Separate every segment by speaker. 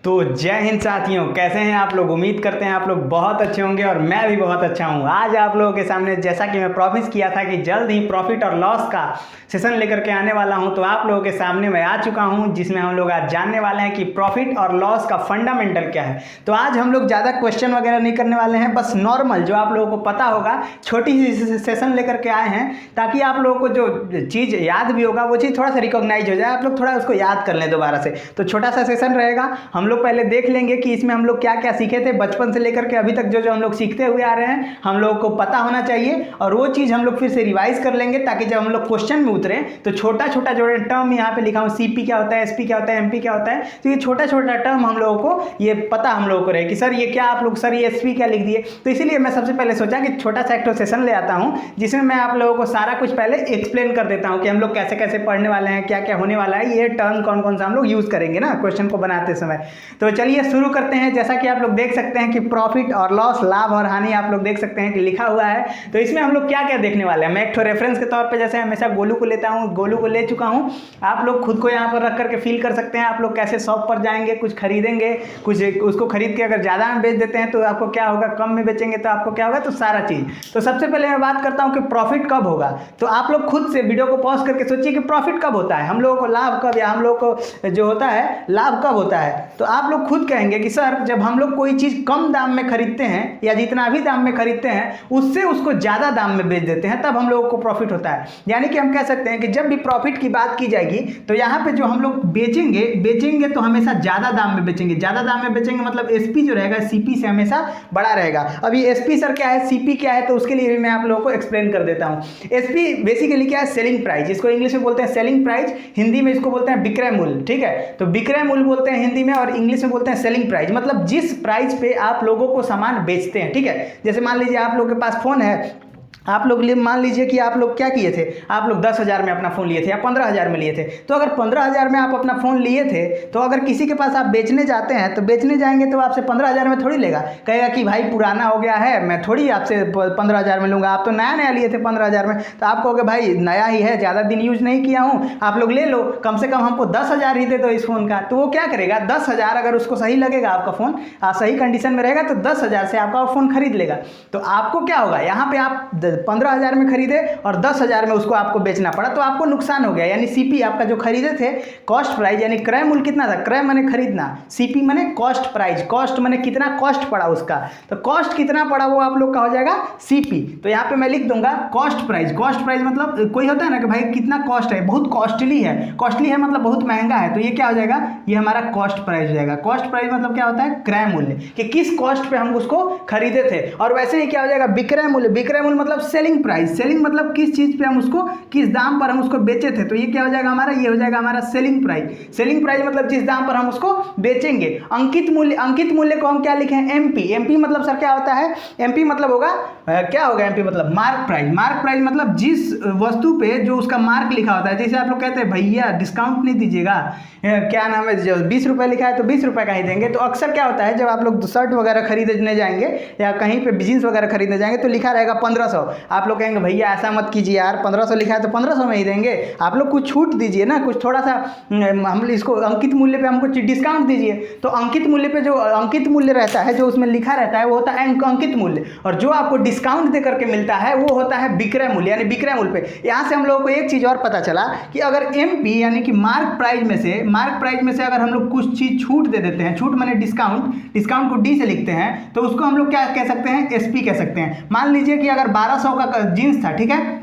Speaker 1: तो जय हिंद साथियों, कैसे हैं आप लोग। उम्मीद करते हैं आप लोग बहुत अच्छे होंगे और मैं भी बहुत अच्छा हूं। आज आप लोगों के सामने जैसा कि मैं प्रॉमिस किया था कि जल्द ही प्रॉफिट और लॉस का सेशन लेकर के आने वाला हूं, तो आप लोगों के सामने मैं आ चुका हूं, जिसमें हम लोग आज जानने वाले हैं कि प्रॉफिट और लॉस का फंडामेंटल क्या है। तो आज हम लोग ज़्यादा क्वेश्चन वगैरह नहीं करने वाले हैं, बस नॉर्मल जो आप लोगों को पता होगा छोटी सी सेशन लेकर के आए हैं, ताकि आप लोगों को जो चीज़ याद भी होगा वो चीज़ थोड़ा सा रिकॉग्नाइज हो जाए, आप लोग थोड़ा उसको याद कर लें दोबारा से। तो छोटा सा सेशन रहेगा। हम लोग पहले देख लेंगे कि इसमें हम लोग क्या क्या सीखे थे बचपन से लेकर के अभी तक, जो जो हम लोग सीखते हुए आ रहे हैं हम लोगों को पता होना चाहिए, और वो चीज़ हम लोग फिर से रिवाइज कर लेंगे, ताकि जब हम लोग क्वेश्चन में उतरें तो छोटा छोटा जो टर्म यहाँ पे लिखा हूँ, सीपी क्या होता है, एसपी क्या होता है, एमपी क्या होता है, तो ये छोटा छोटा टर्म हम लोगों को ये पता हम लोगों को रहे कि सर ये क्या, आप लोग सर ये एसपी क्या लिख दिए। तो इसीलिए मैं सबसे पहले सोचा कि छोटा सा एक सेशन ले आता हूँ, जिसमें मैं आप लोगों को सारा कुछ पहले एक्सप्लेन कर देता हूँ कि हम लोग कैसे कैसे पढ़ने वाले हैं, क्या क्या होने वाला है, ये टर्म कौन कौन सा हम लोग यूज़ करेंगे ना क्वेश्चन को बनाते समय। तो चलिए शुरू करते हैं। जैसा कि आप लोग देख सकते हैं कि प्रॉफिट और लॉस, लाभ और हानि, आप लोग देख सकते हैं कि लिखा हुआ है। तो इसमें हम लोग क्या क्या देखने वाले हैं, मैं एक रेफरेंस के तौर पे जैसे हमेशा गोलू को लेता हूँ, गोलू को ले चुका हूँ। आप लोग खुद को यहाँ पर रख करके फील कर सकते हैं, आप लोग कैसे शॉप पर जाएंगे, कुछ खरीदेंगे, कुछ उसको खरीद के अगर ज़्यादा में बेच देते हैं तो आपको क्या होगा, कम में बेचेंगे तो आपको क्या होगा, तो सारा चीज़। तो सबसे पहले मैं बात करता हूँ कि प्रॉफिट कब होगा। तो आप लोग खुद से वीडियो को पॉज करके सोचिए कि प्रॉफिट कब होता है, हम लोगों को लाभ कब, या हम लोग को जो होता है लाभ कब होता है। तो आप लोग खुद कहेंगे कि सर जब हम लोग कोई चीज़ कम दाम में खरीदते हैं, या जितना भी दाम में खरीदते हैं उससे उसको ज़्यादा दाम में बेच देते हैं, तब हम लोगों को प्रॉफिट होता है। यानी कि हम कह सकते हैं कि जब भी प्रॉफिट की बात की जाएगी तो यहाँ पे जो हम लोग बेचेंगे तो हमेशा ज़्यादा दाम में बेचेंगे। ज़्यादा दाम में बेचेंगे मतलब एसपी जो रहेगा सीपी से हमेशा बड़ा रहेगा। अभी एसपी सर क्या है, सीपी क्या है, तो उसके लिए भी मैं आप लोगों को एक्सप्लेन कर देता हूँ। एसपी बेसिकली क्या है, सेलिंग प्राइस, इसको इंग्लिश में बोलते हैं सेलिंग प्राइस, हिंदी में इसको बोलते हैं विक्रय मूल्य। ठीक है, तो विक्रय मूल्य बोलते हैं हिंदी में, और इंग्लिश में बोलते हैं सेलिंग प्राइस, मतलब जिस प्राइस पे आप लोगों को सामान बेचते हैं। ठीक है, जैसे मान लीजिए आप लोगों के पास फोन है, आप लोग मान लीजिए कि आप लोग क्या किए थे, आप लोग 10,000 में अपना फ़ोन लिए थे या 15,000 में लिए थे। तो अगर 15,000 में आप अपना फ़ोन लिए थे, तो अगर किसी के पास आप बेचने जाते हैं तो बेचने जाएंगे तो आपसे 15,000 में थोड़ी लेगा, कहेगा कि भाई पुराना हो गया है, मैं थोड़ी आपसे 15,000 में लूँगा, आप तो नया नया लिए थे 15,000 में। तो आप कहोगे भाई नया ही है, ज़्यादा दिन यूज़ नहीं किया हूँ, आप लोग ले लो, कम से कम हमको 10,000 ही दे दो इस फ़ोन का। तो वो क्या करेगा, 10,000 अगर उसको सही लगेगा, आपका फ़ोन सही कंडीशन में रहेगा, तो 10,000 से आपका वो फ़ोन खरीद लेगा। तो आपको क्या होगा, यहाँ पे आप 15,000 में खरीदे और 10,000 में उसको आपको बेचना पड़ा, तो आपको नुकसान हो गया। यानी सीपी आपका जो खरीदे थे, कॉस्ट प्राइस यानी क्रय मूल्य कितना था, क्रय माने खरीदना, सीपी माने कॉस्ट प्राइस, कॉस्ट माने कितना कॉस्ट पड़ा उसका, तो कॉस्ट कितना पड़ा वो आप लोग का हो जाएगा सीपी। तो यहाँ पे मैं लिख दूंगा कॉस्ट प्राइस। कॉस्ट प्राइस मतलब कोई होता है ना कि भाई कितना कॉस्ट है, बहुत कॉस्टली है, कॉस्टली है मतलब बहुत महंगा है, तो ये क्या हो जाएगा, ये हमारा कॉस्ट प्राइस हो जाएगा। कॉस्ट प्राइस मतलब क्या होता है, क्रय मूल्य, कि किस कॉस्ट पे हम उसको खरीदे थे। और वैसे ही क्या हो जाएगा, विक्रय मूल्य। विक्रय मूल्य मतलब सेलिंग प्राइस, सेलिंग मतलब किस चीज पे हम उसको, किस दाम पर हम उसको बेचे थे, तो ये क्या हो जाएगा हमारा, ये हो जाएगा हमारा सेलिंग प्राइस। सेलिंग प्राइस मतलब जिस दाम पर हम उसको बेचेंगे। अंकित मूल्य, अंकित मूल्य को हम क्या लिखे हैं, एमपी। एमपी मतलब सर क्या होता है, एमपी मतलब होगा क्या होगा, एमपी मतलब मार्क प्राइस। मार्क प्राइस मतलब जिस वस्तु पे जो उसका मार्क लिखा होता है। जैसे आप लोग कहते हैं भैया डिस्काउंट नहीं दीजिएगा, क्या नाम है, जो 20 रुपये लिखा है तो 20 रुपये का ही देंगे। तो अक्सर क्या होता है, जब आप लोग शर्ट वगैरह खरीदने जाएंगे या कहीं पे जींस वगैरह खरीदने जाएंगे तो लिखा रहेगा 1500, आप लोग कहेंगे भैया ऐसा मत कीजिए यार, 1500 लिखा है तो 1500 में ही देंगे, आप लोग कुछ छूट दीजिए ना, कुछ थोड़ा सा हम इसको अंकित मूल्य पे हमको डिस्काउंट दीजिए। तो अंकित मूल्य पे जो अंकित मूल्य रहता है, जो उसमें लिखा रहता है वो होता है अंकित मूल्य, और जो आपको डिस्काउंट दे करके मिलता है वो होता है विक्रय मूल्य, यानी विक्रय मूल्य पे। यहाँ से हम लोगों को एक चीज़ और पता चला कि अगर एमपी यानी कि मार्क प्राइस में से अगर हम लोग कुछ चीज़ छूट दे देते हैं, छूट माने डिस्काउंट, डिस्काउंट को डी से लिखते हैं, तो उसको हम लोग क्या कह सकते हैं, एसपी कह सकते हैं। मान लीजिए कि अगर 1200 का जीन्स था, ठीक है,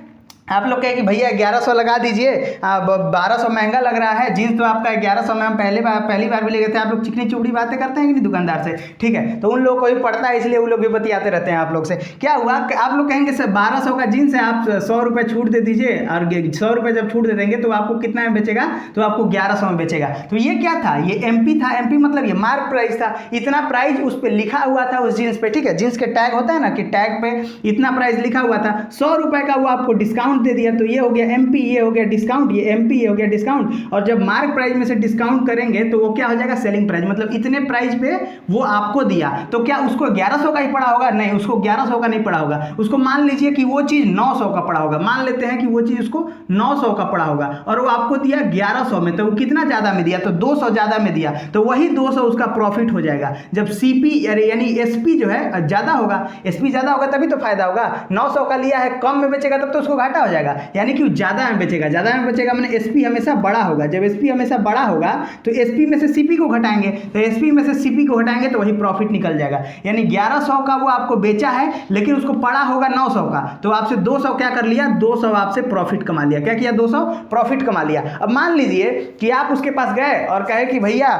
Speaker 1: आप लोग कहे कि भैया 1100 लगा दीजिए, 1200 महंगा लग रहा है, जीन्स तो आपका 1100 में हम पहली बार भी ले गए थे। आप लोग चिकनी चुपड़ी बातें करते हैं कि नहीं दुकानदार से, ठीक है, तो उन लोगों को भी पड़ता है, इसलिए वो लोग भी बतियाते रहते हैं आप लोग से। क्या हुआ, आप लोग कहेंगे सर 1200 का जीन्स है, आप 100 रुपये छूट दे दीजिए, और 100 रुपये जब छूट दे देंगे तो आपको कितना में बेचेगा, तो आपको 1100 में बेचेगा। तो ये क्या था, ये एमपी था। एमपी मतलब ये मार्क प्राइस था, इतना प्राइस उस पर लिखा हुआ था उस जीन्स पे। ठीक है, जीन्स के टैग होता है ना कि टैग पे इतना प्राइस लिखा हुआ था, 100 रुपये का वो आपको डिस्काउंट डिस्काउंट दे दिया, तो ये हो गया एमपी, ये हो गया डिस्काउंट, ये एमपी, ये हो गया डिस्काउंट। और जब मार्क प्राइस में से डिस्काउंट करेंगे तो वो क्या हो जाएगा, सेलिंग प्राइस। मतलब इतने प्राइस पे वो आपको दिया, तो क्या उसको 1100 का ही पड़ा होगा? नहीं, उसको 1100 का नहीं पड़ा होगा। उसको मान लीजिए कि वो चीज़ 900 का पड़ा होगा, मान लेते हैं कि वो चीज़ उसको 900 का पड़ा होगा और वो आपको दिया 1100 में, तो वो कितना ज़्यादा में दिया? तो 200 ज़्यादा में दिया, तो वही 200 उसका प्रॉफिट हो जाएगा। जब सीपी यानी एसपी जो है ज़्यादा होगा, एसपी ज़्यादा होगा तभी तो फायदा होगा। 900 का लिया है, कम में बेचेगा तब तो उसको घाटा हो जाएगा, यानी कि ज़्यादा में बेचेगा। ज़्यादा में बेचेगा मैंने एसपी हमेशा बड़ा होगा। जब एसपी हमेशा बड़ा होगा तो एसपी में से सीपी को घटाएंगे, तो एसपी में से सीपी को घटाएंगे तो वही प्रॉफिट निकल जाएगा। यानी 1100 का वो आपको बेचा है, लेकिन उसको पड़ा होगा 900 का, तो आपसे 200 क्या कर लिया, 200 आपसे प्रॉफिट कमा लिया। क्या किया? 200 प्रॉफिट कमा लिया। अब मान लीजिए कि आप उसके पास गए और कहे कि भैया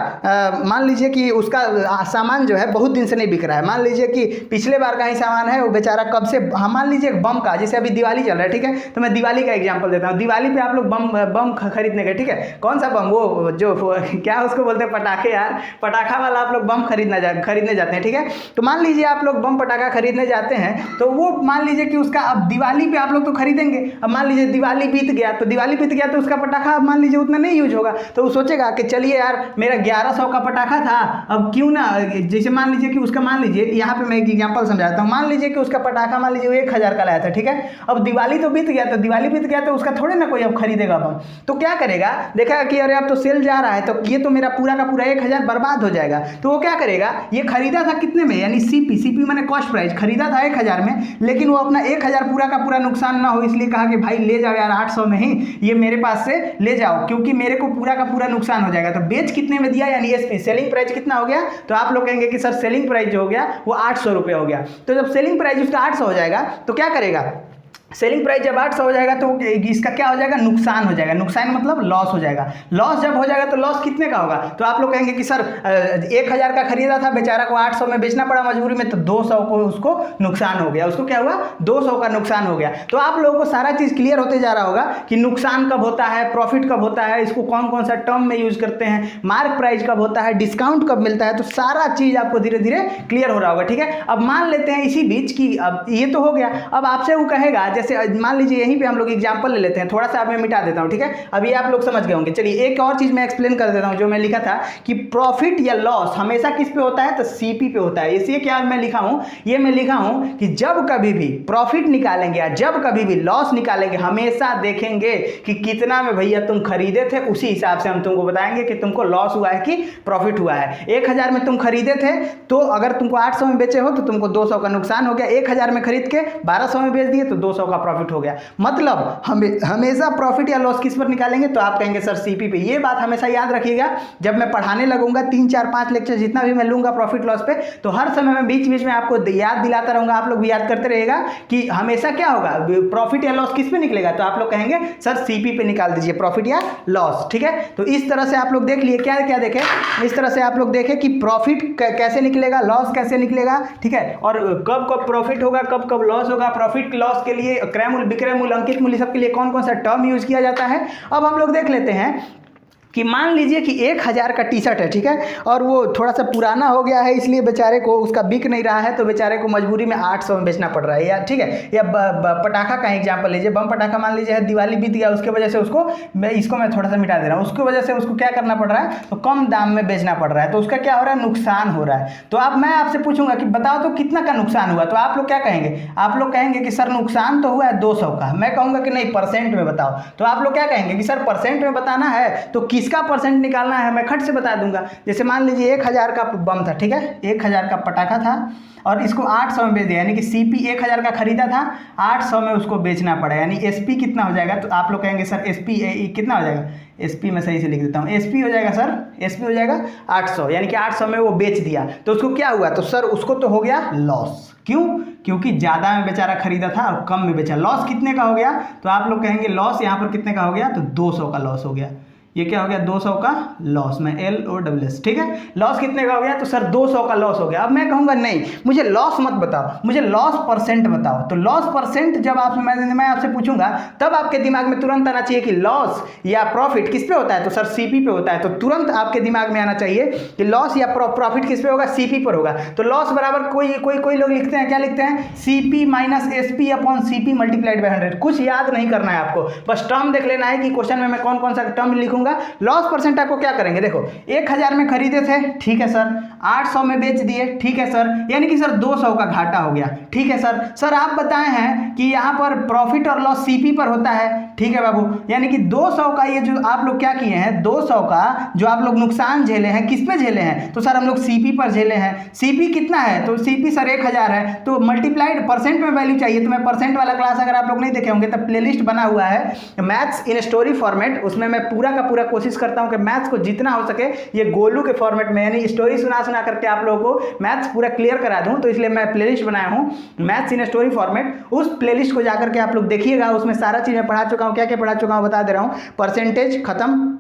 Speaker 1: मान लीजिए कि उसका सामान जो है बहुत दिन से नहीं बिक रहा है, मान लीजिए कि पिछले बार का ही सामान है, वो बेचारा कब से, हम मान लीजिए बम का, जैसे अभी दिवाली चल रहा है, ठीक है, तो मैं दिवाली का एग्जांपल देता हूँ। दिवाली पे आप लोग बम खरीदने गए, ठीक है, कौन सा बम, वो जो क्या उसको बोलते हैं, पटाखे यार, पटाखा वाला आप लोग बम खरीदने जाते हैं, ठीक है। तो मान लीजिए आप लोग बम पटाखा खरीदने जाते हैं, तो वो मान लीजिए कि उसका अब दिवाली पे आप लोग तो खरीदेंगे, अब मान लीजिए दिवाली बीत गया, तो दिवाली बीत गया तो उसका पटाखा अब मान लीजिए उतना नहीं यूज होगा, तो वो सोचेगा कि चलिए यार मेरा 1100 का पटाखा था, अब क्यों ना, जैसे मान लीजिए कि उसका, मान लीजिए यहाँ पे मैं एक एग्जांपल समझाता हूँ, मान लीजिए कि उसका पटाखा मान लीजिए 1000 का लाया था, ठीक है, अब दिवाली तो बीत गया, तो दिवाली बीत गया तो उसका थोड़े ना कोई अब खरीदेगा बम, तो क्या करेगा, देखा कि अरे अब तो सेल जा रहा है, तो ये तो मेरा पूरा का पूरा 1000 बर्बाद हो जाएगा, तो वो क्या करेगा, ये खरीदा था कितने में, यानी सीपी मैंने कॉस्ट प्राइस, खरीदा था 1000 में, लेकिन वो अपना 1000 पूरा का पूरा नुकसान ना हो इसलिए कहा कि भाई ले जाओ यार 800 में ही ये मेरे पास से ले जाओ, क्योंकि मेरे को पूरा का पूरा नुकसान हो जाएगा। तो बेच कितने में दिया, यानी एसपी, सेलिंग प्राइस कितना हो गया, तो आप लोग कहेंगे कि सर सेलिंग प्राइस जो हो गया वो 800 रुपये हो गया। तो जब सेलिंग प्राइस उसका 800 हो जाएगा तो क्या करेगा, सेलिंग प्राइस जब 800 हो जाएगा तो इसका क्या हो जाएगा, नुकसान हो जाएगा। नुकसान मतलब लॉस हो जाएगा। लॉस जब हो जाएगा तो लॉस कितने का होगा, तो आप लोग कहेंगे कि सर 1000 का खरीदा था, बेचारा को 800 में बेचना पड़ा मजबूरी में, तो 200 को उसको नुकसान हो गया। उसको क्या हुआ, 200 का नुकसान हो गया। तो आप लोगों को सारा चीज़ क्लियर होते जा रहा होगा कि नुकसान कब होता है, प्रॉफिट कब होता है, इसको कौन कौन सा टर्म में यूज करते हैं, मार्क प्राइस कब होता है, डिस्काउंट कब मिलता है, तो सारा चीज़ आपको धीरे धीरे क्लियर हो रहा होगा। ठीक है, अब मान लेते हैं इसी बीच की, अब ये तो हो गया, अब आपसे वो कहेगा, जैसे मान लीजिए यहीं पे हम लोग एग्जांपल ले लेते हैं, थोड़ा सा मैं मिटा देता हूं, ठीक है, अभी आप लोग समझ गए होंगे। चलिए एक और चीज मैं एक्सप्लेन कर देता हूं, जो मैं लिखा था कि प्रॉफिट या लॉस हमेशा किस पे होता है, तो सीपी पे होता है। इसलिए क्या मैं लिखा हूं, ये मैं लिखा हूं कि जब कभी भी प्रॉफिट निकालेंगे या जब कभी भी लॉस निकालेंगे, हमेशा देखेंगे कि कितना में भैया तुम खरीदे थे, उसी हिसाब से हम तुमको बताएंगे कि तुमको लॉस हुआ है कि प्रॉफिट हुआ है। 1000 में तुम खरीदे थे, तो अगर तुमको 800 में बेचे हो तो तुमको 200 का नुकसान हो गया। 1000 में खरीद के 1200 में बेच दिए तो 200 का प्रॉफिट हो गया। मतलब हमेशा प्रॉफिट या लॉस किस पर निकालेंगे, तो आप कहेंगे सर सीपी पे। ये बात हमेशा याद रखिएगा, जब मैं पढ़ाने लगूंगा 3 4 5 लेक्चर जितना भी मैं लूंगा प्रॉफिट लॉस पे, तो हर समय मैं बीच बीच में आपको याद दिलाता रहूंगा, आप लोग भी याद करते रहिएगा कि हमेशा क्या होगा, प्रॉफिट या लॉस किस पे निकलेगा, तो आप लोग कहेंगे सर सीपी पे निकाल दीजिए प्रॉफिट या लॉस। ठीक है, तो इस तरह से आप लोग देख लिए, क्या क्या देखें, इस तरह से आप लोग देखें कि प्रॉफिट कैसे निकलेगा, लॉस कैसे निकलेगा। ठीक है, और कब कब प्रॉफिट होगा, कब कब लॉस होगा, प्रॉफिट लॉस के लिए क्रय मूल्य, विक्रय मूल्य, अंकित मूल्य, सबके लिए कौन कौन सा टर्म यूज किया जाता है। अब हम लोग देख लेते हैं कि मान लीजिए कि 1000 का टी शर्ट है, ठीक है, और वो थोड़ा सा पुराना हो गया है, इसलिए बेचारे को उसका बिक नहीं रहा है, तो बेचारे को मजबूरी में 800 में बेचना पड़ रहा है। या ठीक है, या पटाखा का एग्जांपल लीजिए, बम पटाखा मान लीजिए दिवाली बीत गया, उसके वजह से उसको मैं थोड़ा सा मिटा दे रहा हूँ, उसकी वजह से उसको क्या करना पड़ रहा है, तो कम दाम में बेचना पड़ रहा है, तो उसका क्या हो रहा है, नुकसान हो रहा है। तो अब मैं आपसे पूछूंगा कि बताओ तो कितना का नुकसान हुआ, तो आप लोग क्या कहेंगे, आप लोग कहेंगे कि सर नुकसान तो हुआ है 200 का। मैं कहूँगा कि नहीं परसेंट में बताओ, तो आप लोग क्या कहेंगे कि सर परसेंट में बताना है, तो किसका परसेंट निकाल है, मैं खट से बता दूंगा। जैसे मान लीजिए 1000 का बम था, ठीक है, 1000 का पटाखा था और इसको 800 में बेच दिया, यानी कि सीपी 1000 का खरीदा था, 800 में उसको बेचना पड़ा, यानी एसपी कितना हो जाएगा, तो आप लोग कहेंगे सर एसपी कितना हो जाएगा, एसपी में सही से लिख देता हूँ, एसपी हो जाएगा सर, एसपी हो जाएगा 800, यानी कि 800 में वो बेच दिया, तो उसको क्या हुआ, तो सर उसको तो हो गया लॉस। क्यों, क्योंकि ज़्यादा में बेचारा खरीदा था और कम में बेचा। लॉस कितने का हो गया, तो आप लोग कहेंगे लॉस यहाँ पर कितने का हो गया, तो 200 का लॉस हो गया। ये क्या हो गया 200 का लॉस, में LOSS, ठीक है। लॉस कितने का हो गया, तो सर 200 का लॉस हो गया। अब मैं कहूँगा नहीं मुझे लॉस मत बताओ, मुझे लॉस परसेंट बताओ। तो लॉस परसेंट जब मैं आपसे पूछूंगा तब आपके दिमाग में तुरंत आना चाहिए कि लॉस या प्रॉफिट किस पे होता है, तो सर CP पे होता है। तो तुरंत आपके दिमाग में आना चाहिए कि लॉस या प्रॉफिट किस पे होगा, CP पर होगा। तो लॉस बराबर कोई लोग लिखते हैं, क्या लिखते हैं, CP minus SP upon CP multiplied by 100। कुछ याद नहीं करना है आपको, बस टर्म देख लेना है कि क्वेश्चन में मैं कौन कौन सा टर्म लिखूंगा। लॉस परसेंट आपको क्या करेंगे, देखो 1000 में खरीदे थे, ठीक है सर, 800 में बेच दिए, ठीक है सर, यानी कि सर 200 का घाटा हो गया, ठीक है सर। सर आप बताए हैं कि यहाँ पर प्रॉफिट और लॉस CP पर होता है, ठीक है बाबू, यानी कि 200 का ये जो आप लोग क्या किए हैं, 200 का जो आप लोग नुकसान झेले हैं किस पे झेले हैं, तो सर हम लोग CP पर झेले हैं। CP कितना है, तो CP सर 1000 है, तो मल्टीप्लाइड परसेंट में वैल्यू चाहिए। तो मैं परसेंट वाला क्लास अगर आप लोग नहीं देखे होंगे तो प्लेलिस्ट बना हुआ है मैथ्स इन स्टोरी फॉर्मेट, उसमें मैं पूरा का पूरा कोशिश करता हूं कि मैथ्स को जितना हो सके ये गोलू के फॉर्मेट में, यानी स्टोरी सुना करके आप लोगों को मैथ्स पूरा क्लियर करा दूं। तो इसलिए मैं प्लेलिस्ट बनाया हूं मैथ्स इन स्टोरी फॉर्मेट। उस प्लेलिस्ट को जाकर के आप लोग देखिएगा, उसमें सारा चीज़ मैं पढ़ा चुका हूं। क्या क्या पढ़ा चुका हूं बता दे रहा हूं। परसेंटेज खत्म,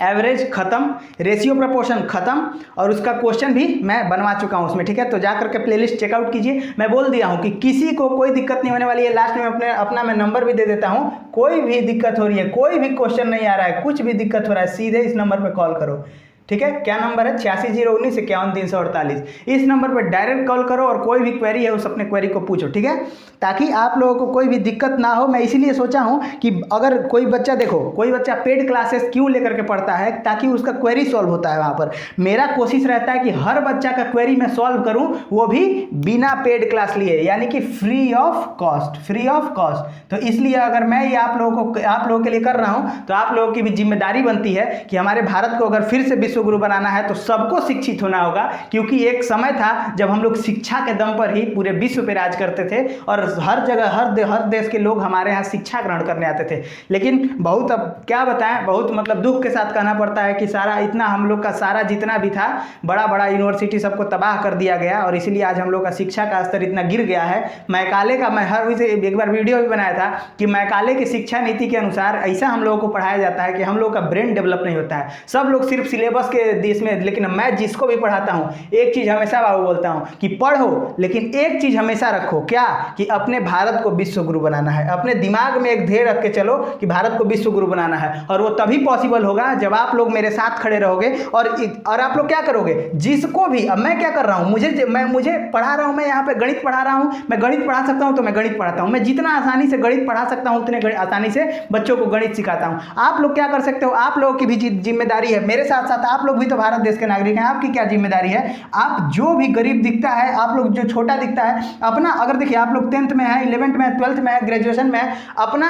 Speaker 1: एवरेज खत्म, रेशियो प्रपोर्शन खत्म, और उसका क्वेश्चन भी मैं बनवा चुका हूं उसमें, ठीक है। तो जाकर के प्लेलिस्ट चेकआउट कीजिए। मैं बोल दिया हूं कि किसी को कोई दिक्कत नहीं होने वाली है। लास्ट में अपना मैं नंबर भी दे देता हूं, कोई भी दिक्कत हो रही है, कोई भी क्वेश्चन नहीं आ रहा है, कुछ भी दिक्कत हो रहा है, सीधे इस नंबर पर कॉल करो, ठीक है। क्या नंबर है, 8609 51 348। इस नंबर पर डायरेक्ट कॉल करो और कोई भी क्वेरी है उस अपने क्वेरी को पूछो, ठीक है, ताकि आप लोगों को कोई भी दिक्कत ना हो। मैं इसीलिए सोचा हूं कि अगर कोई बच्चा, देखो कोई बच्चा पेड क्लासेस क्यों लेकर के पढ़ता है, ताकि उसका क्वेरी सॉल्व होता है वहां पर। मेरा कोशिश रहता है कि हर बच्चा का क्वेरी मैं सॉल्व करूं, वो भी बिना पेड क्लास लिए, यानी कि free of cost, free of cost. तो इसलिए अगर मैं ये आप लोगों के लिए कर रहा हूं, तो आप लोगों की भी जिम्मेदारी बनती है कि हमारे भारत को अगर फिर से गुरु बनाना है तो सबको शिक्षित होना होगा। क्योंकि एक समय था जब हम लोग शिक्षा के दम पर ही पूरे विश्व पे राज करते थे और हर जगह हर देश के लोग हमारे यहाँ शिक्षा ग्रहण करने आते थे। लेकिन बहुत, अब क्या बताएं, बहुत मतलब दुख के साथ कहना पड़ता है कि सारा इतना हम लोग का सारा जितना भी था बड़ा बड़ा यूनिवर्सिटी सबको तबाह कर दिया गया, और इसीलिए आज हम लोग का शिक्षा का स्तर इतना गिर गया है। मैकाले का, मैं हर से एक बार वीडियो भी बनाया था कि मैकाले की शिक्षा नीति के अनुसार ऐसा हम लोगों को पढ़ाया जाता है कि हम लोग का ब्रेन डेवलप नहीं होता है। सब लोग सिर्फ सिलेबस के देश में, लेकिन मैं जिसको भी पढ़ाता हूं एक चीज हमेशा बाबू बोलता हूं कि पढ़ो, लेकिन एक चीज हमेशा रखो, क्या, कि अपने भारत को विश्व गुरु बनाना है। अपने दिमाग में एक ध्येय रख के चलो कि भारत को विश्व गुरु बनाना है, और वो तभी पॉसिबल होगा जब आप लोग मेरे साथ खड़े रहोगे। और आप लोग क्या करोगे, जिसको भी, अब मैं क्या कर रहा हूं, मुझे पढ़ा रहा हूं, मैं यहाँ पे गणित पढ़ा रहा हूं, मैं गणित पढ़ा सकता हूं तो मैं गणित पढ़ाता हूं। मैं जितना आसानी से गणित पढ़ा सकता हूं उतने आसानी से बच्चों को गणित सिखाता हूं। आप लोग क्या कर सकते हो, आप लोगों की भी जिम्मेदारी है, मेरे साथ साथ आप लोग भी तो भारत देश के नागरिक हैं, आपकी क्या जिम्मेदारी है। आप जो भी गरीब दिखता है, आप लोग जो छोटा दिखता है, अपना, अगर देखिए आप लोग 10th में है, 11th में है, 12th में है, ग्रेजुएशन में है, अपना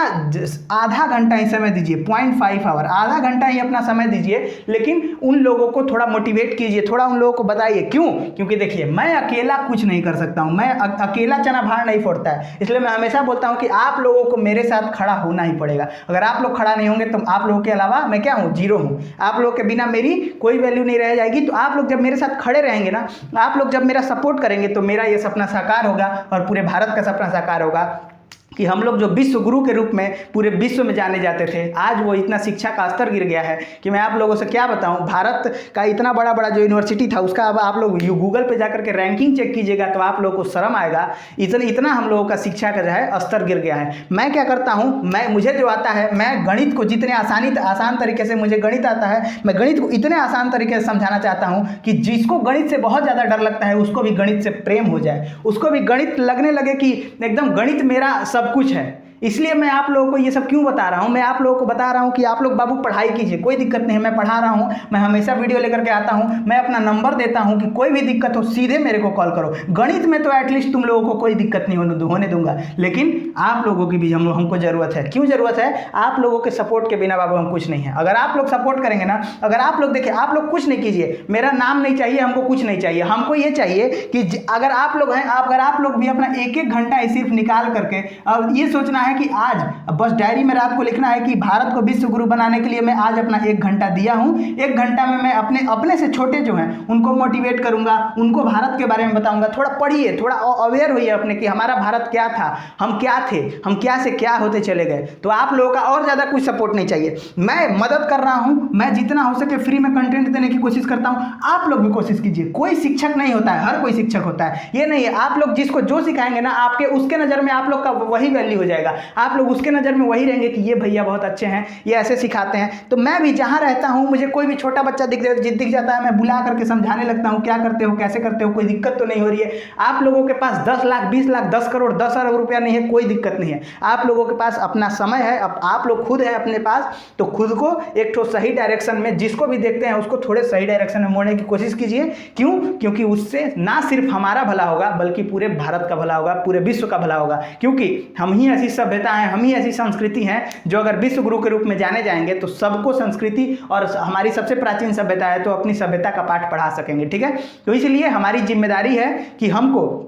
Speaker 1: आधा घंटा ही समय दीजिए, 0.5 आवर, आधा घंटा ही अपना समय दीजिए। लेकिन उन लोगों को थोड़ा मोटिवेट कीजिए, थोड़ा उन लोगों को बताइए। क्यों, क्योंकि देखिए मैं अकेला कुछ नहीं कर सकता हूं, मैं अकेला चना भार नहीं फोड़ता है। इसलिए मैं हमेशा बोलता हूं कि आप लोगों को मेरे साथ खड़ा होना ही पड़ेगा। अगर आप लोग खड़ा नहीं होंगे तो आप लोगों के अलावा मैं क्या हूं, जीरो हूं। आप लोग के बिना मेरी कोई वैल्यू नहीं रह जाएगी। तो आप लोग जब मेरे साथ खड़े रहेंगे ना, आप लोग जब मेरा सपोर्ट करेंगे, तो मेरा ये सपना साकार होगा और पूरे भारत का सपना साकार होगा कि हम लोग जो विश्व गुरु के रूप में पूरे विश्व में जाने जाते थे, आज वो इतना शिक्षा का स्तर गिर गया है कि मैं आप लोगों से क्या बताऊं। भारत का इतना बड़ा बड़ा जो यूनिवर्सिटी था उसका अब आप लोग गूगल पे जाकर के रैंकिंग चेक कीजिएगा तो आप लोगों को शर्म आएगा। इतना हम लोगों का शिक्षा का जो है स्तर गिर गया है। मैं क्या करता हूँ, मुझे जो आता है, मैं गणित को जितने आसान तरीके से मुझे गणित आता है, मैं गणित को इतने आसान तरीके से समझाना चाहता हूँ कि जिसको गणित से बहुत ज़्यादा डर लगता है उसको भी गणित से प्रेम हो जाए, उसको भी गणित लगने लगे कि एकदम गणित मेरा सब कुछ है। इसलिए मैं आप लोगों को ये सब क्यों बता रहा हूँ, मैं आप लोगों को बता रहा हूँ कि आप लोग बाबू पढ़ाई कीजिए, कोई दिक्कत नहीं है, मैं पढ़ा रहा हूँ, मैं हमेशा वीडियो लेकर के आता हूँ, मैं अपना नंबर देता हूँ कि कोई भी दिक्कत हो सीधे मेरे को कॉल करो। गणित में तो एटलीस्ट तुम लोगों को कोई दिक्कत नहीं होने दूंगा, लेकिन आप लोगों की भी हमको ज़रूरत है। क्यों ज़रूरत है, आप लोगों के सपोर्ट के बिना बाबू हम कुछ नहीं है। अगर आप लोग सपोर्ट करेंगे ना, अगर आप लोग देखिए, आप लोग कुछ नहीं कीजिए, मेरा नाम नहीं चाहिए, हमको कुछ नहीं चाहिए, हमको ये चाहिए कि अगर आप लोग हैं, अगर आप लोग भी अपना एक घंटा सिर्फ निकाल करके, अब ये सोचना
Speaker 2: है कि आज बस डायरी में रात को लिखना है कि भारत को विश्व गुरु बनाने के लिए मैं आज अपना 1 घंटा दिया हूँ। 1 घंटा में मैं अपने से छोटे जो हैं उनको मोटिवेट करूँगा, उनको भारत के बारे में बताऊँगा। थोड़ा पढ़िए, थोड़ा अवेयर होइए अपने कि हमारा भारत क्या था, हम क्या थे, हम क्या से क्या होते चले गए। तो आप लोगों का और ज़्यादा कुछ सपोर्ट नहीं चाहिए, मैं मदद कर रहा हूँ, मैं जितना हो सके फ्री में कंटेंट देने की कोशिश करता हूँ। आप लोग भी कोशिश कीजिए। कोई शिक्षक नहीं होता है, हर कोई शिक्षक होता है, ये नहीं है। आप लोग जिसको जो सिखाएंगे ना, आपके उसके नज़र में आप लोग का वही वैल्यू हो जाएगा। आप लोग उसके नज़र में वही रहेंगे कि ये भैया बहुत अच्छे हैं, ये ऐसे सिखाते हैं। तो मैं भी जहाँ रहता हूँ, मुझे कोई भी छोटा बच्चा दिख जाता है, मैं बुला करके समझाने लगता हूँ, क्या करते हो, कैसे करते हो, कोई दिक्कत तो नहीं हो रही है। आप लोगों के पास 10 लाख 20 लाख 10 करोड़ 10 अरब रुपया नहीं है, कोई दिक्कत नहीं है। आप लोगों के पास अपना समय है, आप लोग खुद है अपने पास, तो खुद को एक तो सही डायरेक्शन में, जिसको भी देखते हैं उसको थोड़े सही डायरेक्शन में मोड़ने की कोशिश कीजिए। क्यों? क्योंकि उससे ना सिर्फ हमारा भला होगा, बल्कि पूरे भारत का भला होगा, पूरे विश्व का भला होगा। क्योंकि हम ही ऐसी सभ्यता हैं, हम ही ऐसी संस्कृति हैं जो अगर विश्व गुरु के रूप में जाने जाएंगे तो सबको संस्कृति, और हमारी सबसे प्राचीन सभ्यता है तो अपनी सभ्यता का पाठ पढ़ा सकेंगे। ठीक है, तो इसलिए हमारी जिम्मेदारी है कि हमको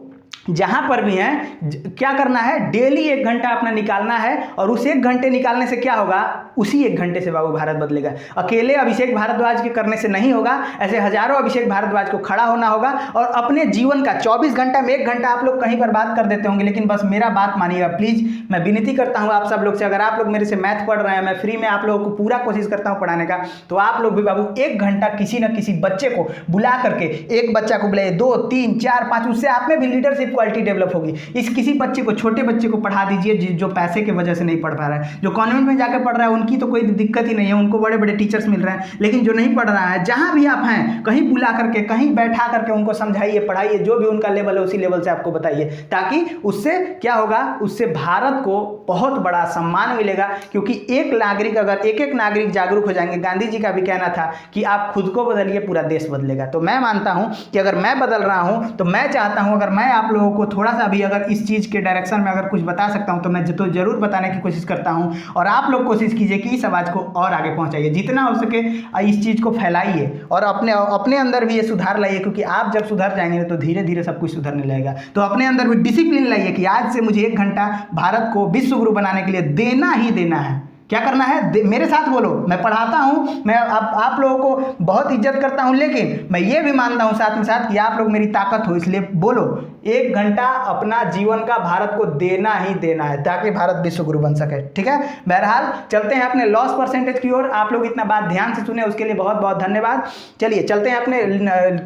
Speaker 2: जहाँ पर भी हैं क्या करना है, डेली 1 घंटा अपना निकालना है। और उस 1 घंटे निकालने से क्या होगा, उसी 1 घंटे से बाबू भारत बदलेगा। अकेले अभिषेक भारद्वाज के करने से नहीं होगा, ऐसे हजारों अभिषेक भारद्वाज को खड़ा होना होगा। और अपने जीवन का 24 घंटा में 1 घंटा आप लोग कहीं पर बात कर देते होंगे, लेकिन बस मेरा बात मानिएगा प्लीज़। मैं विनती करता हूँ आप सब लोग से, अगर आप लोग मेरे से मैथ पढ़ रहे हैं, मैं फ्री में आप लोगों को पूरा कोशिश करता हूँ पढ़ाने का, तो आप लोग भी बाबू 1 घंटा किसी न किसी बच्चे को बुला करके, एक बच्चा को बुलाइए, 2 3 4 5, उससे आप में भी लीडरशिप क्वालिटी डेवलप होगी। इस किसी बच्चे को, छोटे बच्चे को पढ़ा दीजिए जो पैसे की वजह से नहीं पढ़ पा रहा है। जो कॉन्वेंट में जाकर पढ़ रहा है उनकी तो कोई दिक्कत ही नहीं है, उनको बड़े बड़े टीचर्स मिल रहे हैं। लेकिन जो नहीं पढ़ रहा है, जहां भी आप हैं, कहीं बुला करके, कहीं बैठा करके उनको समझाइए, पढ़ाइए, जो भी उनका लेवल है उसी लेवल से आपको बताइए, ताकि उससे क्या होगा, उससे भारत को बहुत बड़ा सम्मान मिलेगा। क्योंकि एक नागरिक, अगर एक नागरिक जागरूक हो जाएंगे, गांधी जी का भी कहना था कि आप खुद को बदलिए, पूरा देश बदलेगा। तो मैं मानता हूं कि अगर मैं बदल रहा हूं तो मैं चाहता हूं, अगर मैं आप लोगों को थोड़ा सा भी अगर इस चीज़ के डायरेक्शन में अगर कुछ बता सकता हूं तो मैं तो जरूर बताने की कोशिश करता हूं। और आप लोग कोशिश कीजिए कि इस आवाज़ को और आगे पहुंचाइए, जितना हो सके इस चीज़ को फैलाइए और अपने अंदर भी ये सुधार लाइए। क्योंकि आप जब सुधर जाएंगे तो धीरे धीरे सब कुछ सुधरने लगेगा। तो अपने अंदर भी डिसिप्लिन लाइए कि आज से मुझे 1 घंटा भारत को विश्व गुरु बनाने के लिए देना ही देना है। क्या करना है, मेरे साथ बोलो। मैं पढ़ाता हूँ, मैं आप लोगों को बहुत इज्जत करता हूँ, लेकिन मैं ये भी मानता हूँ साथ में साथ कि आप लोग मेरी ताकत हो, इसलिए बोलो 1 घंटा अपना जीवन का भारत को देना ही देना है, ताकि भारत विश्व गुरु बन सके। ठीक है, बहरहाल चलते हैं अपने लॉस परसेंटेज की ओर। आप लोग इतना बात ध्यान से सुने, उसके लिए बहुत बहुत धन्यवाद। चलिए चलते हैं अपने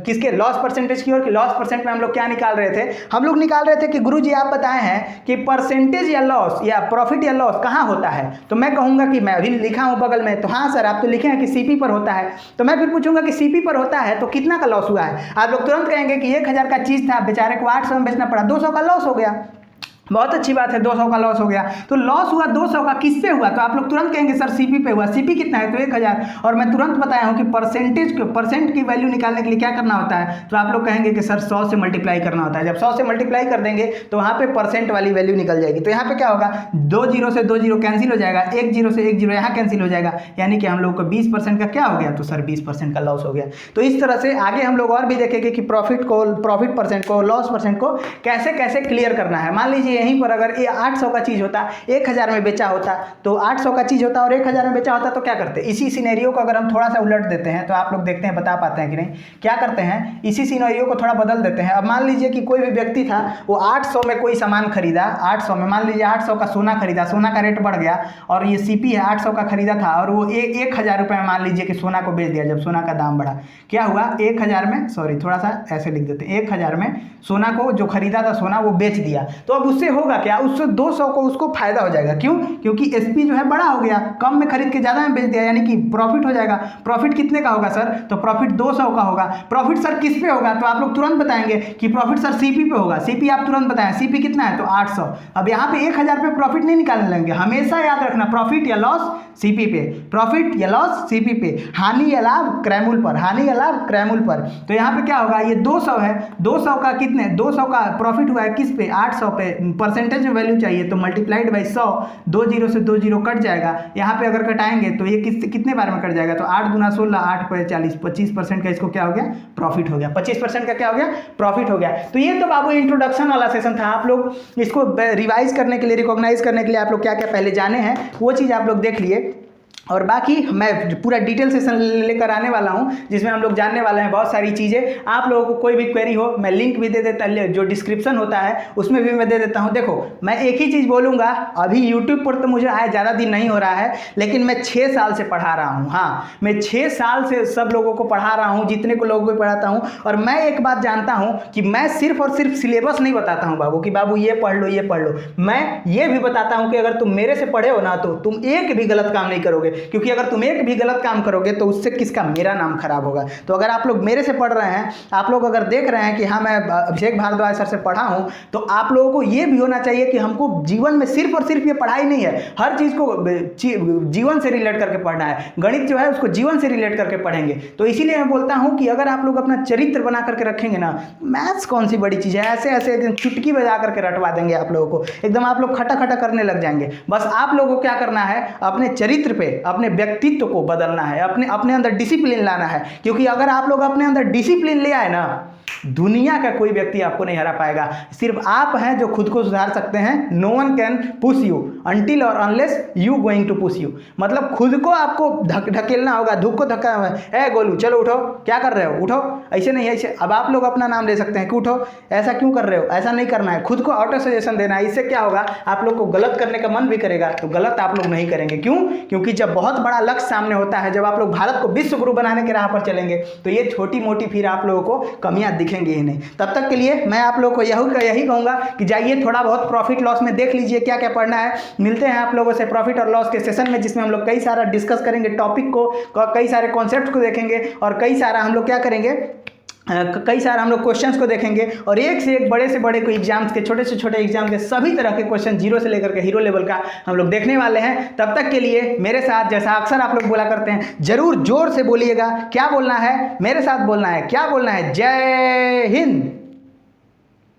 Speaker 2: किसके, लॉस परसेंटेज की ओर। कि लॉस परसेंट में हम लोग क्या निकाल रहे थे, हम लोग निकाल रहे थे कि गुरुजी आप बताए हैं कि परसेंटेज या लॉस या प्रॉफिट या लॉस कहाँ होता है। तो मैं कहूँगा कि मैं अभी लिखा हूं बगल में, तो हाँ सर आप तो लिखे हैं कि सीपी पर होता है। तो मैं फिर पूछूंगा कि सीपी पर होता है तो कितना का लॉस हुआ है। आप लोग तुरंत कहेंगे कि 1000 का चीज था, बेचारे को 800 में बेचना पड़ा, 200 का लॉस हो गया। बहुत अच्छी बात है, 200 का लॉस हो गया। तो लॉस हुआ 200 का, किस पे हुआ? तो आप लोग तुरंत कहेंगे सर सीपी पे हुआ। सीपी कितना है? तो 1000। और मैं तुरंत बताया हूं कि परसेंट की वैल्यू निकालने के लिए क्या करना होता है। तो आप लोग कहेंगे कि सर 100 से मल्टीप्लाई करना होता है। जब 100 से मल्टीप्लाई कर देंगे तो वहां पे परसेंट वाली वैल्यू निकल जाएगी। तो यहाँ पे क्या होगा, 2 0 से 2 0 कैंसिल हो जाएगा, 1 0 से 1 0 यहाँ कैंसिल हो जाएगा, यानी कि हम लोग को 20% का क्या हो गया, तो सर 20% का लॉस हो गया। तो इस तरह से आगे हम लोग और भी देखेंगे कि प्रॉफिट परसेंट को, लॉस परसेंट को कैसे कैसे क्लियर करना है। मान लीजिए यहीं पर अगर 800 का चीज होता, 1000 में बेचा होता, तो 800 का चीज होता और 1000 में बेचा होता, तो क्या करते? इसी सिनेरियो को अगर हम थोड़ा सा उलट देते हैं, तो आप लोग देखते हैं बता पाते हैं कि नहीं, क्या करते हैं, इसी सिनेरियो को थोड़ा बदल देते हैं। अब मान लीजिए कि कोई भी व्यक्ति था, वो 800 में कोई सामान खरीदा, 800 में, मान लीजिए 800 का सोना खरीदा, सोना का रेट बढ़ गया और ये सीपी है 800 का खरीदा था और वो 1000 रुपये में मान लीजिए कि सोना को बेच दिया। जब सोना का दाम बढ़ा, क्या हुआ, 1000 में, सॉरी थोड़ा सा ऐसे लिख देते हैं, 1000 में सोना को जो खरीदा था सोना वो बेच दिया। तो अब उससे होगा क्या, उससे 200 को उसको फायदा हो जाएगा। क्यों? क्योंकि एसपी जो है बड़ा हो गया, कम में खरीद के ज्यादा में बेच दिया, यानी कि प्रॉफिट हो जाएगा। प्रॉफिट कितने का होगा सर? तो प्रॉफिट 200 का होगा। प्रॉफिट सर किस पे होगा? तो आप लोग तुरंत बताएंगे कि प्रॉफिट सर सीपी पे होगा। सीपी आप तुरंत बताएं, सीपी कितना है? तो 800। अब यहाँ पे 1000 पे प्रॉफिट नहीं निकालने लगेंगे, हमेशा याद रखना प्रॉफिट या लॉस सीपी पे, प्रॉफिट या लॉस सीपी पे, हानि या लाभ क्रैमूल पर, हानि या लाभ क्रैमूल पर। तो यहाँ पे क्या होगा, ये 200 है, 200 का कितने, 200 का प्रॉफिट हुआ है किस पे, 800 पे, परसेंटेज में वैल्यू चाहिए तो मल्टीप्लाइड बाई 100, 2 जीरो से 2 जीरो कट जाएगा। यहाँ पे अगर कटाएंगे तो ये कितने बार में कट जाएगा, तो 8 गुना 16, 8 पर 40, 25% का इसको क्या हो गया, प्रॉफिट हो गया। 25% का क्या हो गया, प्रॉफिट हो गया। तो ये तो बाबू इंट्रोडक्शन वाला सेशन था। आप लोग इसको रिवाइज करने के लिए, रिकॉग्नाइज करने के लिए आप लोग क्या क्या पहले जाने हैं वो चीज़ आप लोग देख लिए। और बाकी मैं पूरा डिटेल सेशन लेकर आने वाला हूं जिसमें हम लोग जानने वाले हैं बहुत सारी चीज़ें। आप लोगों को कोई भी क्वेरी हो मैं लिंक भी दे देता, जो डिस्क्रिप्शन होता है उसमें भी मैं दे देता हूं। देखो मैं एक ही चीज़ बोलूँगा, अभी यूट्यूब पर तो मुझे आए ज़्यादा दिन नहीं हो रहा है, लेकिन मैं 6 साल से पढ़ा रहा हूँ। हाँ, मैं 6 साल से सब लोगों को पढ़ा रहा हूँ, जितने को लोगों को पढ़ाता हूँ। और मैं एक बात जानता हूँ कि मैं सिर्फ और सिर्फ सिलेबस नहीं बताता हूँ बाबू कि बाबू ये पढ़ लो, ये पढ़ लो। मैं ये भी बताता हूँ कि अगर तुम मेरे से पढ़े हो ना तो तुम एक भी गलत काम नहीं करोगे, क्योंकि अगर तुम एक भी गलत काम करोगे तो उससे किसका, मेरा नाम खराब होगा। तो अगर आप लोग मेरे से पढ़ रहे हैं, आप लोग अगर देख रहे हैं कि हाँ मैं अभिषेक भारद्वाज सर से पढ़ा हूँ, तो आप लोगों को ये भी होना चाहिए कि हमको जीवन में सिर्फ और सिर्फ ये पढ़ाई नहीं है, हर चीज़ को जीवन से रिलेट करके पढ़ना है। गणित जो है उसको जीवन से रिलेट करके पढ़ेंगे। तो इसीलिए मैं बोलता हूँ कि अगर आप लोग अपना चरित्र बना करके रखेंगे ना, मैथ्स कौन सी बड़ी चीज़ है, ऐसे ऐसे एकदम चुटकी बजा करके रटवा देंगे आप लोगों को, एकदम आप लोग खटा खटा करने लग जाएंगे। बस आप लोगों को क्या करना है, अपने चरित्र पे, अपने व्यक्तित्व को बदलना है, अपने अंदर डिसिप्लिन लाना है। क्योंकि अगर आप लोग अपने अंदर डिसिप्लिन ले आए ना, दुनिया का कोई व्यक्ति आपको नहीं हरा पाएगा। सिर्फ आप हैं जो खुद को सुधार सकते हैं। No one can push you until और unless you going to push you. मतलब खुद को आपको ढकेलना होगा, धूप को धक्का है, गोलू चलो उठो, क्या कर रहे हो, उठो, ऐसे नहीं ऐसे। अब आप लोग अपना नाम ले सकते हैं कि उठो, ऐसा क्यों कर रहे हो, ऐसा नहीं करना है। खुद को ऑटो सजेशन देना है। इससे क्या होगा, आप लोग को गलत करने का मन भी करेगा तो गलत आप लोग नहीं करेंगे। क्यों? क्योंकि जब बहुत बड़ा लक्ष्य सामने होता है, जब आप लोग भारत को विश्व गुरु बनाने के राह पर चलेंगे, तो ये छोटी मोटी फिर आप लोगों को कमियां दिखेंगी ही नहीं। तब तक के लिए मैं आप लोगों को यही कहूँगा कि जाइए थोड़ा बहुत प्रॉफिट लॉस में देख लीजिए क्या क्या पढ़ना है। मिलते हैं आप लोगों से प्रॉफिट और लॉस के सेशन में, जिसमें हम लोग कई सारा डिस्कस करेंगे टॉपिक को, कई सारे कॉन्सेप्ट को देखेंगे और कई सारा हम लोग क्या करेंगे, कई सारे हम लोग क्वेश्चंस को देखेंगे। और एक से एक बड़े से बड़े कोई एग्जाम्स के, छोटे से छोटे एग्जाम के सभी तरह के क्वेश्चन, जीरो से लेकर के हीरो लेवल का हम लोग देखने वाले हैं। तब तक के लिए मेरे साथ, जैसा अक्सर आप लोग बोला करते हैं, जरूर जोर से बोलिएगा। क्या बोलना है, मेरे साथ बोलना है, क्या बोलना है, जय हिंद।